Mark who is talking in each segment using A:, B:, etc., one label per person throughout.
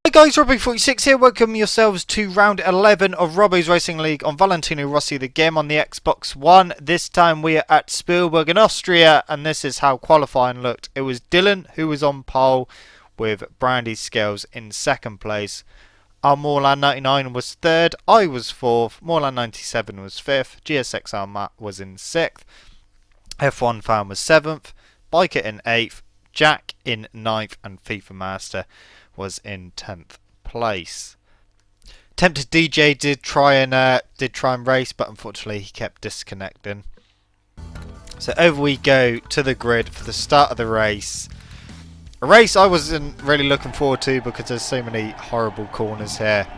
A: Hi guys, Robbie46 here. Welcome yourselves to round 11 of Robbo's Racing League on Valentino Rossi, the game on the Xbox One. This time we are at Spielberg in Austria, and this is how qualifying looked. It was Dylan who was on pole with Brandy Scales in second place. Our Morland 99 was third, I was fourth, Morland 97 was fifth, GSXR Matt was in sixth, F1 Fan was seventh, Biker in eighth, Jack in ninth, and FIFA Master was in 10th place. Tempted DJ did try and race, but unfortunately he kept disconnecting. So over we go to the grid for the start of the race. A race I wasn't really looking forward to because there's so many horrible corners here.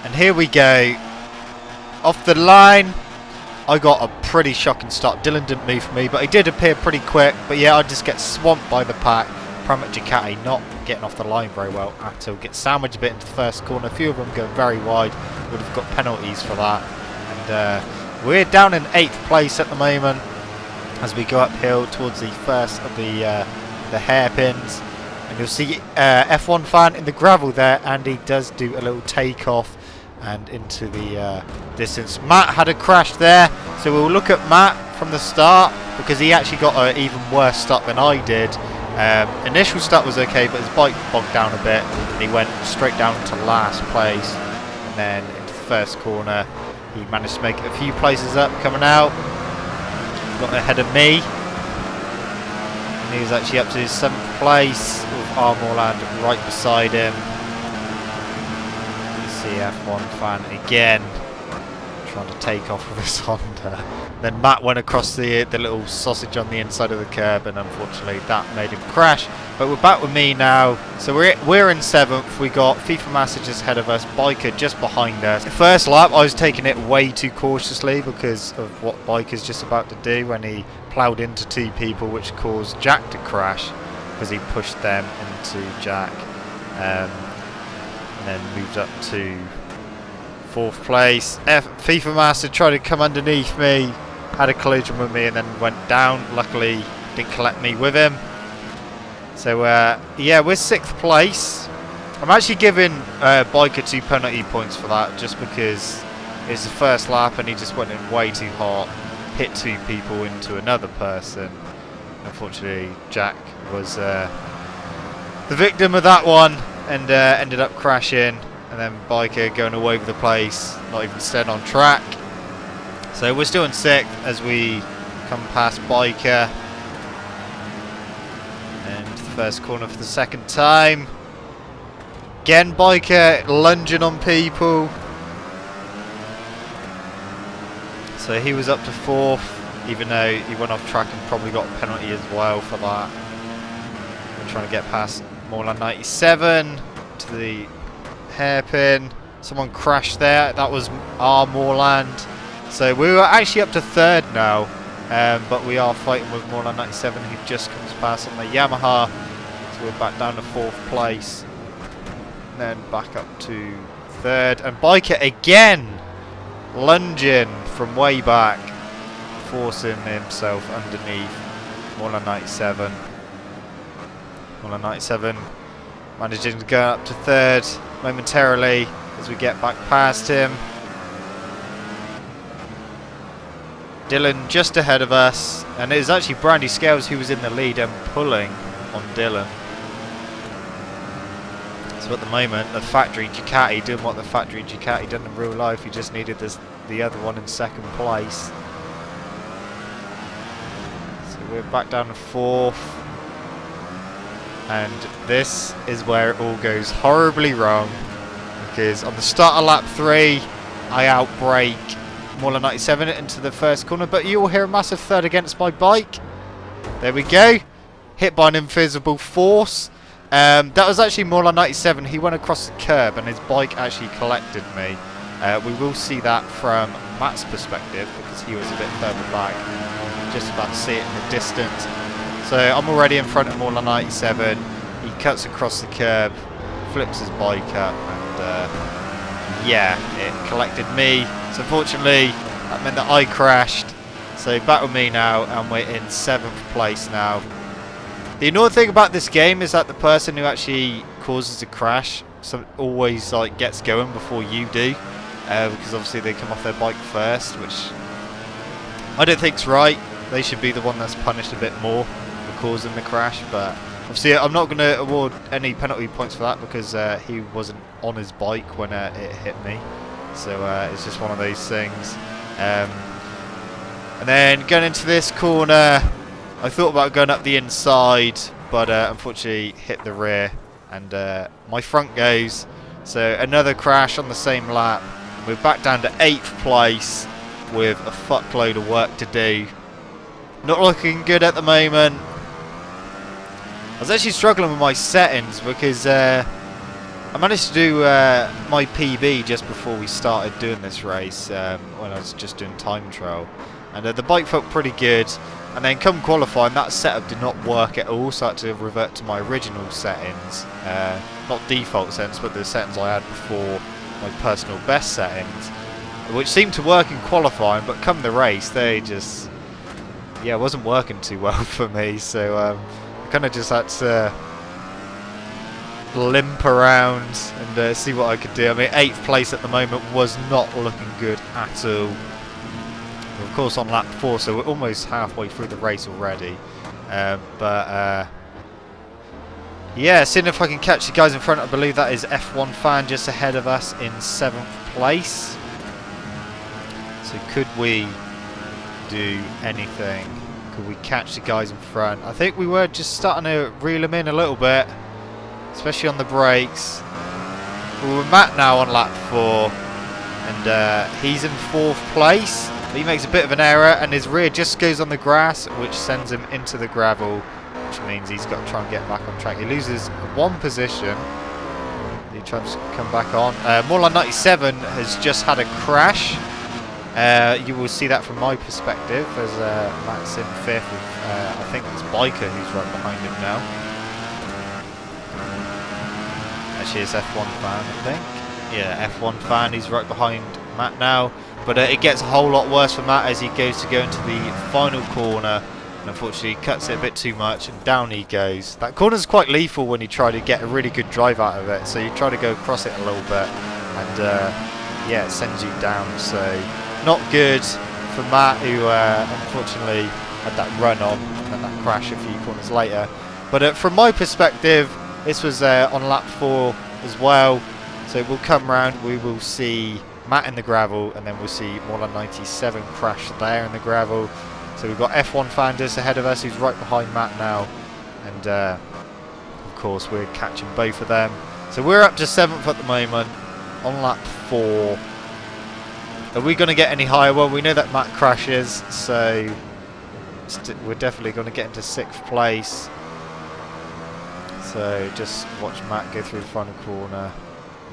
A: And here we go. Off the line, I got a pretty shocking start. Dylan didn't move for me, but he did appear pretty quick. But yeah, I just get swamped by the pack. Pramac Ducati not getting off the line very well at all. Get sandwiched a bit into the first corner. A few of them go very wide. Would have got penalties for that. And we're down in 8th place at the moment as we go uphill towards the first of the hairpins. And you'll see F1 Fan in the gravel there, and he does do a little takeoff and into the distance. Matt had a crash there, so we'll look at Matt from the start because he actually got an even worse start than I did. Initial start was okay, but his bike bogged down a bit and he went straight down to last place, and then into the first corner he managed to make a few places up coming out, got ahead of me, and he was actually up to his 7th place with Armorland right beside him. You see F1 Fan again trying to take off with his Honda. Then Matt went across the little sausage on the inside of the curb, and unfortunately that made him crash. But we're back with me now. So we're in 7th. We got FIFA Master just ahead of us, Biker just behind us. The first lap I was taking it way too cautiously because of what Biker's just about to do when he ploughed into 2 people, which caused Jack to crash because he pushed them into Jack, and then moved up to 4th place. FIFA Master tried to come underneath me, had a collision with me, and then went down. Luckily didn't collect me with him. So yeah, we're 6th place. I'm actually giving Biker 2 penalty points for that, just because it's the first lap and he just went in way too hot, hit 2 people into another person. Unfortunately Jack was the victim of that one, and ended up crashing. And then Biker going all over the place, not even staying on track. So we're still in 6th as we come past Biker. And the first corner for the second time. Again, Biker lunging on people. So he was up to 4th, even though he went off track and probably got a penalty as well for that. We're trying to get past Morland 97 to the hairpin. Someone crashed there. That was our Morland. So we were actually up to 3rd now, but we are fighting with Morland 97 who just comes past on the Yamaha. So we're back down to 4th place, and then back up to 3rd. And Biker again lunging from way back, forcing himself underneath Morland 97. Morland 97 managing to go up to 3rd momentarily as we get back past him. Dylan just ahead of us, and it was actually Brandy Scales who was in the lead and pulling on Dylan. So at the moment, the factory Ducati doing what the factory Ducati done in real life. He just needed the other one in 2nd place. So we're back down to 4th. And this is where it all goes horribly wrong, because on the start of lap 3 I outbrake Morland 97 into the first corner, but you will hear a massive thud against my bike. There we go, hit by an invisible force. That was actually Morland 97. He went across the curb and his bike actually collected me. We will see that from Matt's perspective because he was a bit further back. Just about to see it in the distance. So I'm already in front of Morland 97. He cuts across the curb, flips his bike up, and yeah, it collected me. So unfortunately, that meant that I crashed. So back with me now, and we're in 7th place now. The annoying thing about this game is that the person who actually causes a crash always like gets going before you do, because obviously they come off their bike first, which I don't think's right. They should be the one that's punished a bit more for causing the crash, but obviously I'm not going to award any penalty points for that because he wasn't on his bike when it hit me, so it's just one of those things. And then going into this corner, I thought about going up the inside, but unfortunately hit the rear, and my front goes. So another crash on the same lap. We're back down to 8th place with a fuckload of work to do. Not looking good at the moment. I was actually struggling with my settings because I managed to do my PB just before we started doing this race, when I was just doing time trial, and the bike felt pretty good. And then come qualifying, that setup did not work at all, so I had to revert to my original settings. Not default settings, but the settings I had before my personal best settings, which seemed to work in qualifying, but come the race, they just, yeah, it wasn't working too well for me. So I kind of just had to limp around and see what I could do. I mean, 8th place at the moment was not looking good at all. Of course on lap 4, so we're almost halfway through the race already. Yeah, seeing if I can catch the guys in front. I believe that is F1 Fan just ahead of us in 7th place. So could we do anything? Could we catch the guys in front? I think we were just starting to reel them in a little bit, especially on the brakes. We're with Matt now on lap 4, and he's in 4th place. He makes a bit of an error and his rear just goes on the grass, which sends him into the gravel, which means he's got to try and get back on track. He loses 1 position. He tries to come back on. Morlan 97 has just had a crash. You will see that from my perspective as Matt's in 5th with, I think it's Biker who's right behind him now. Actually it's F1 Fan, I think. Yeah, F1 Fan, he's right behind Matt now. But it gets a whole lot worse for Matt as he goes to go into the final corner, and unfortunately cuts it a bit too much and down he goes. That corner's quite lethal when you try to get a really good drive out of it, so you try to go across it a little bit, and yeah, it sends you down. So not good for Matt, who unfortunately had that run on and then that crash a few corners later. But from my perspective, this was on lap 4 as well, so we'll come round, we will see Matt in the gravel, and then we'll see Morlan 97 crash there in the gravel. So we've got F1 Fan just ahead of us, who's right behind Matt now, and of course we're catching both of them. So we're up to 7th at the moment on lap 4. Are we going to get any higher? Well, we know that Matt crashes, so we're definitely going to get into 6th place. So just watch Matt go through the final corner.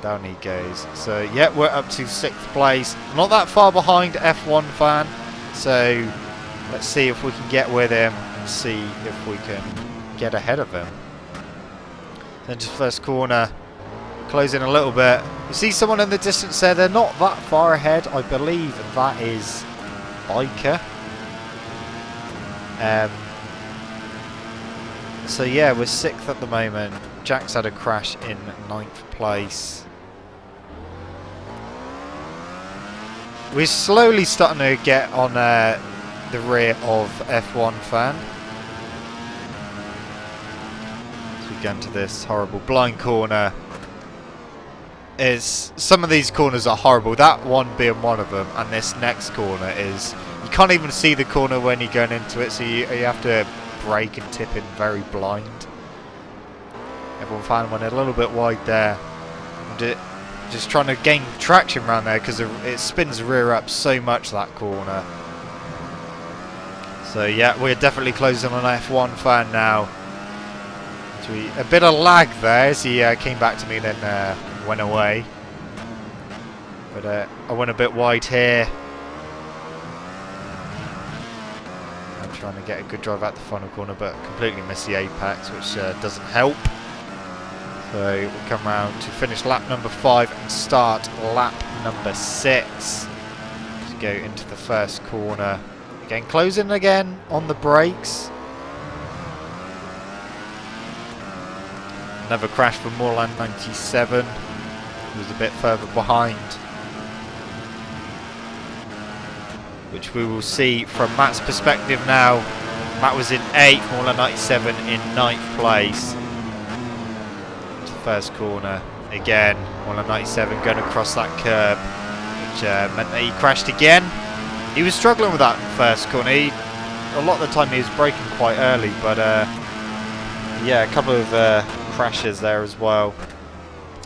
A: Down he goes. So yeah, we're up to 6th place. Not that far behind F1 Fan. So let's see if we can get with him and see if we can get ahead of him. Then just first corner, close in a little bit. You see someone in the distance there. They're not that far ahead. I believe that is Biker. So yeah, we're 6th at the moment. Jack's had a crash in 9th place. We're slowly starting to get on the rear of F1 Fan. As we get into this horrible blind corner. Some of these corners are horrible, that one being one of them, and this next corner is, you can't even see the corner when you're going into it, so you have to brake and tip in very blind. Everyone Fan went a little bit wide there. Just trying to gain traction around there because it spins the rear up so much, that corner. So yeah, we're definitely closing on F1 Fan now. So a bit of lag there as he came back to me, then went away. But I went a bit wide here. I'm trying to get a good drive out the final corner, but completely missed the apex, which doesn't help. So we'll come round to finish lap number 5 and start lap number 6 to go into the first corner. Again, closing again on the brakes. Another crash for Moorland 97. He was a bit further behind, which we will see from Matt's perspective now. Matt was in 8th, Moorland 97 in 9th place. First corner again, Moorland 97 going across that curb, which meant that he crashed again. He was struggling with that first corner. A lot of the time he was braking quite early, but yeah, a couple of crashes there as well.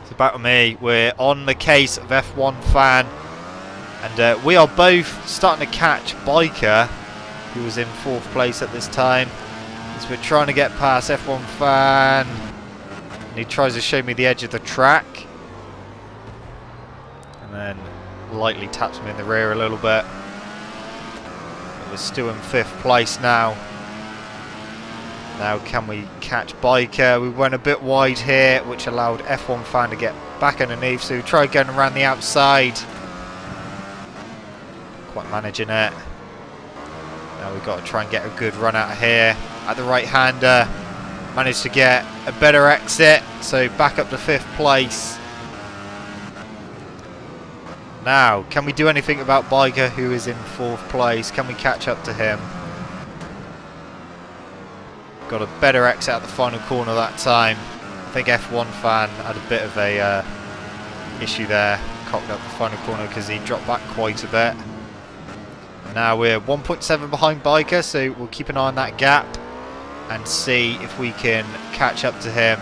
A: So back with me, we're on the case of F1 Fan, and we are both starting to catch Biker, who was in 4th place at this time, as we're trying to get past F1 Fan. And he tries to show me the edge of the track, and then lightly taps me in the rear a little bit. We're still in 5th place now. Now can we catch Biker? We went a bit wide here, which allowed F1 Fan to get back underneath, so we tried going around the outside. Quite managing it. Now we've got to try and get a good run out of here. At the right-hander, managed to get a better exit, so back up to 5th place. Now, can we do anything about Biker, who is in 4th place? Can we catch up to him? Got a better exit at the final corner that time. I think F1 Fan had a bit of a issue there, cocked up the final corner because he dropped back quite a bit. Now we're 1.7 behind Biker, so we'll keep an eye on that gap and see if we can catch up to him.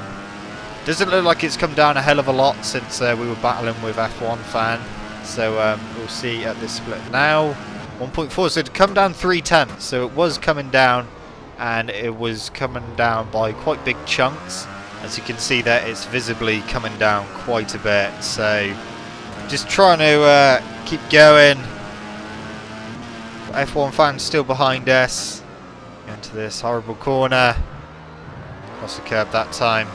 A: Doesn't look like it's come down a hell of a lot since we were battling with F1 Fan. So we'll see at this split now. 1.4, so it come down 3/10, so it was coming down, and it was coming down by quite big chunks. As you can see there, it's visibly coming down quite a bit, so just trying to keep going. F1 Fan still behind us. Into this horrible corner. Across the curb that time.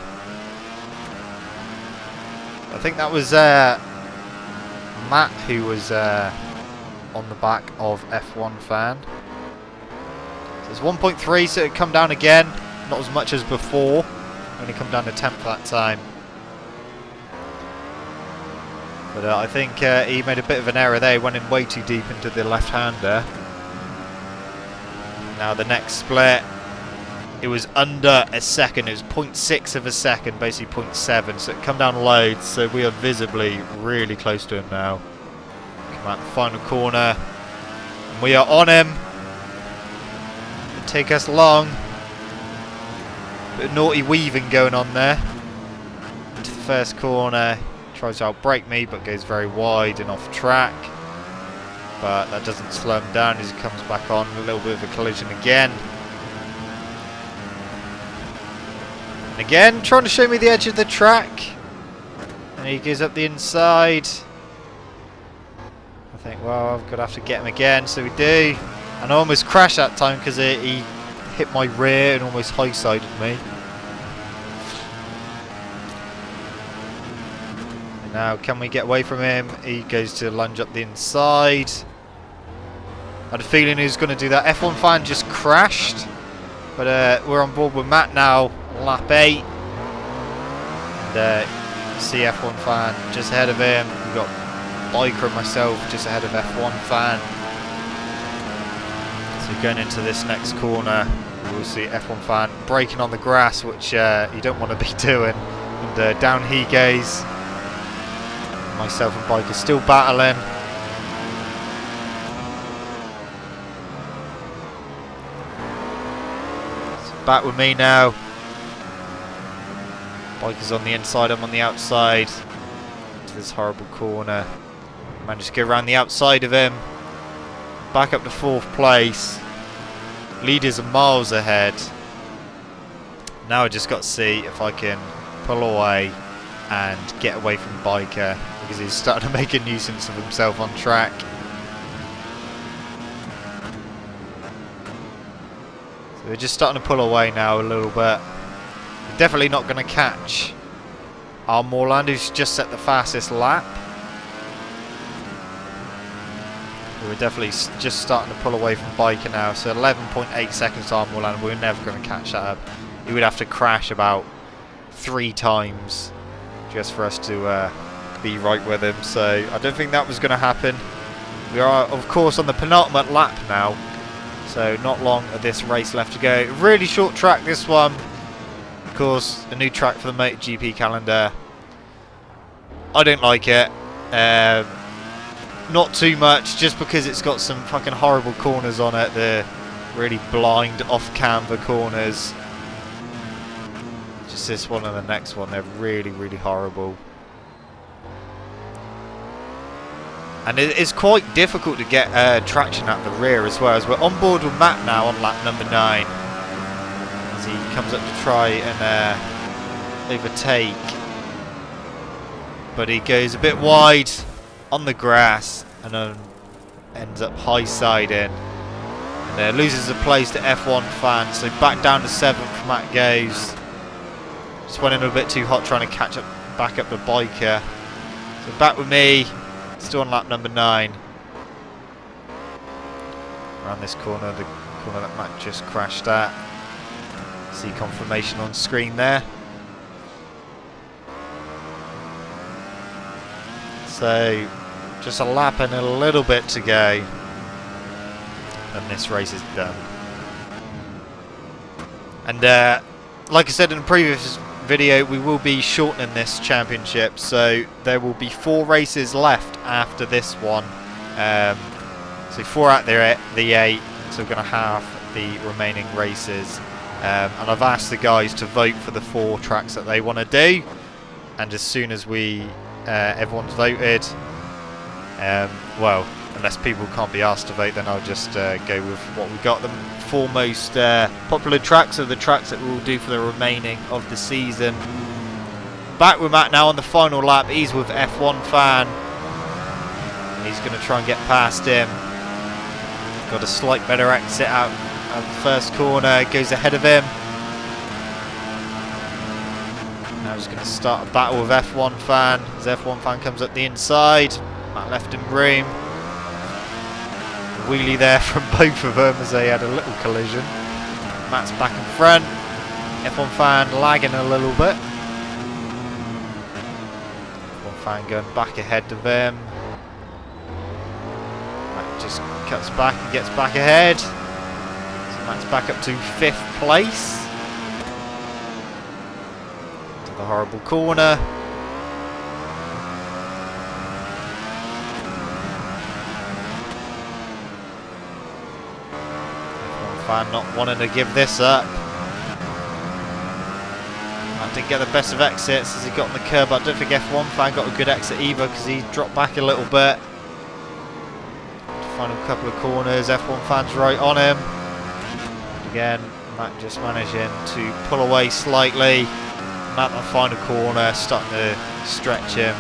A: I think that was Matt who was on the back of F1 Fan. So it's 1.3, so it come down again. Not as much as before. Only come down to 10th that time. But I think he made a bit of an error there. He went in way too deep into the left-hander. Now the next split, it was under a second. It was 0.6 of a second, basically 0.7. So it come down loads. So we are visibly really close to him now. Come out the final corner, and we are on him. It'll take us long. Bit of naughty weaving going on there. Into the first corner, tries to outbrake me, but goes very wide and off track. But that doesn't slow him down as he comes back on. A little bit of a collision again. And again, trying to show me the edge of the track. And he goes up the inside. I think, well, I'm going to have to get him again. So we do. And I almost crashed that time because he hit my rear and almost high-sided me. And now, can we get away from him? He goes to lunge up the inside. I had a feeling he was going to do that. F1 Fan just crashed. But we're on board with Matt now, lap 8. And you see F1 Fan just ahead of him. We've got Biker and myself just ahead of F1 Fan. So going into this next corner, we'll see F1 Fan braking on the grass, which you don't want to be doing. And down he goes. Myself and Biker still battling. So back with me now. Biker's on the inside, I'm on the outside. Into this horrible corner. Managed to go around the outside of him. Back up to 4th place. Leaders are miles ahead. Now I just got to see if I can pull away and get away from Biker, because he's starting to make a nuisance of himself on track. So we're just starting to pull away now a little bit. We're definitely not going to catch our Moorland, who's just set the fastest lap. We're definitely just starting to pull away from Biker now. So 11.8 seconds to our Moorland. We're never going to catch that up. He would have to crash about 3 times just for us to be right with him. So I don't think that was going to happen. We are, of course, on the penultimate lap now. So not long of this race left to go. Really short track, this one. Of course, a new track for the MotoGP calendar. I don't like it. Not too much, just because it's got some fucking horrible corners on it. The really blind off-camber corners. Just this one and the next one, they're really, really horrible. And it's quite difficult to get traction at the rear as well, as we're on board with Matt now on lap number 9. As he comes up to try and overtake. But he goes a bit wide on the grass and then ends up high-siding. And loses a place to F1 fan, so back down to 7th Matt goes. Just went in a bit too hot trying to catch up, back up the biker. So back with me, still on lap number 9. Around this corner, the corner that Matt just crashed at. See confirmation on screen there. So just a lap and a little bit to go, and this race is done. And like I said in the previous video, we will be shortening this championship, so there will be 4 races left after this one. So 4 out there, the 8, so we're going to have the remaining races. And I've asked the guys to vote for the 4 tracks that they want to do, and as soon as everyone's voted, well, unless people can't be asked to vote, then I'll just go with what we got. The 4 most popular tracks are the tracks that we'll do for the remaining of the season. Back with Matt now on the final lap. He's with F1 fan. And he's going to try and get past him. Got a slight better exit out of the first corner. Goes ahead of him. Now he's going to start a battle with F1 fan. As F1 fan comes up the inside. Matt left him room. Wheelie there from both of them as they had a little collision. Matt's back in front. F1 fan lagging a little bit. F1 fan going back ahead of him. Matt just cuts back and gets back ahead. So Matt's back up to 5th place. To the horrible corner. Fan not wanting to give this up. Matt didn't get the best of exits as he got on the curb. I don't think F1 fan got a good exit either because he dropped back a little bit. Final couple of corners, F1 fan's right on him. Again, Matt just managing to pull away slightly. Matt on the final corner, starting to stretch him.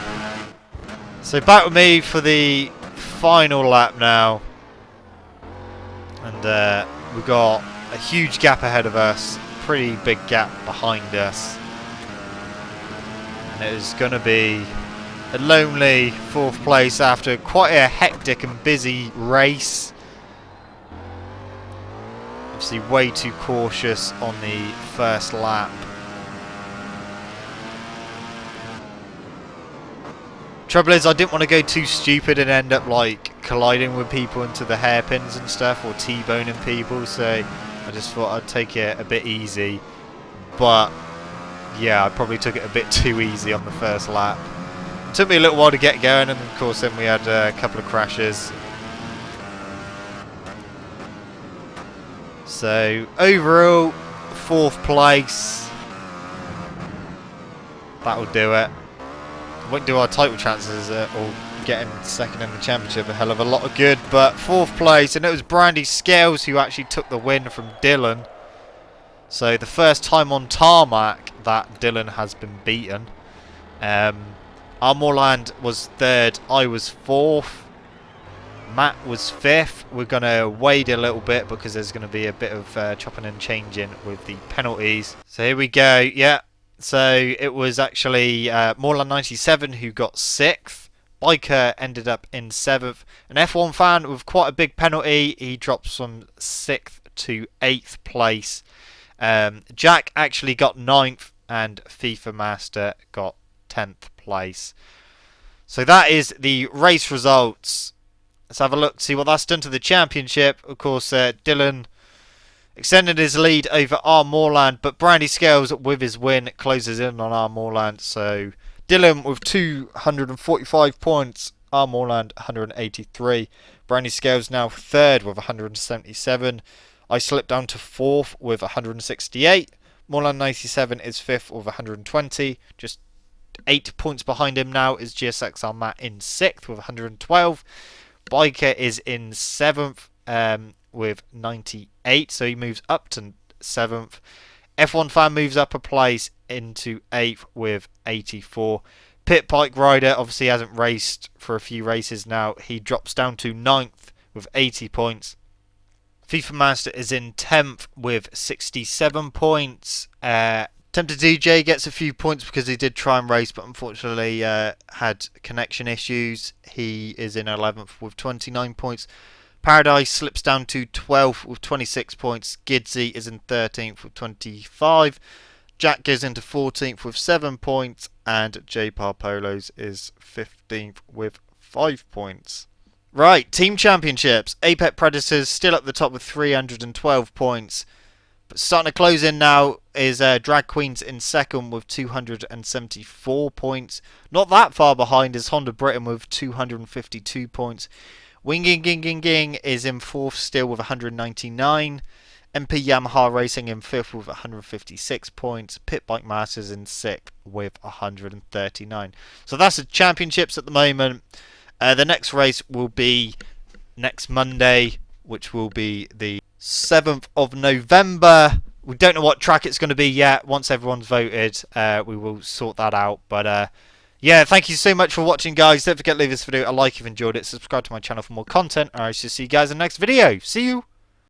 A: So back with me for the final lap now. And we've got a huge gap ahead of us, pretty big gap behind us. And it is going to be a lonely 4th place after quite a hectic and busy race. Obviously way too cautious on the first lap. Trouble is, I didn't want to go too stupid and end up like colliding with people into the hairpins and stuff, or T-boning people, so I just thought I'd take it a bit easy. But yeah, I probably took it a bit too easy on the first lap. It took me a little while to get going, and of course then we had a couple of crashes. So overall, 4th place. That'll do it. Won't do our title chances or getting 2nd in the championship a hell of a lot of good, but 4th place, and it was Brandy Scales who actually took the win from Dylan. So the first time on tarmac that Dylan has been beaten. Armorland was 3rd, I was 4th, Matt was 5th. We're going to wait a little bit because there's going to be a bit of chopping and changing with the penalties. So here we go, yeah. So it was actually Moreland 97 who got 6th. Biker ended up in 7th. An F1 fan with quite a big penalty. He drops from 6th to 8th place. Jack actually got 9th and FIFA Master got 10th place. So that is the race results. Let's have a look, see what that's done to the championship. Of course, Dylan extended his lead over R. Moorland, but Brandy Scales with his win closes in on R. Moorland. So Dylan with 245 points, R. Moorland 183. Brandy Scales now third with 177. I slipped down to fourth with 168. Moorland 97 is fifth with 120. Just 8 points behind him now is GSXR Matt in sixth with 112. Biker is in seventh with 98, so he moves up to 7th. F1 Fan moves up a place into 8th with 84. Pit Bike Rider obviously hasn't raced for a few races now. He drops down to 9th with 80 points. FIFA Master is in 10th with 67 points. Tempted DJ gets a few points because he did try and race, but unfortunately had connection issues. He is in 11th with 29 points. Paradise slips down to 12th with 26 points. Gidsy is in 13th with 25. Jack goes into 14th with 7 points. And J-Par Polos is 15th with 5 points. Right, Team Championships. Apex Predators still at the top with 312 points. But starting to close in now is Drag Queens in second with 274 points. Not that far behind is Honda Britain with 252 points. Winging Ging Ging Ging is in fourth still with 199. MP Yamaha Racing in fifth with 156 points. Pit Bike Masters in sixth with 139. So that's the championships at the moment. The next race will be next Monday, which will be the 7th of November. We don't know what track it's going to be yet. Once everyone's voted, we will sort that out. But yeah, thank you so much for watching, guys. Don't forget to leave this video a like if you enjoyed it. Subscribe to my channel for more content. And I shall see you guys in the next video. See you.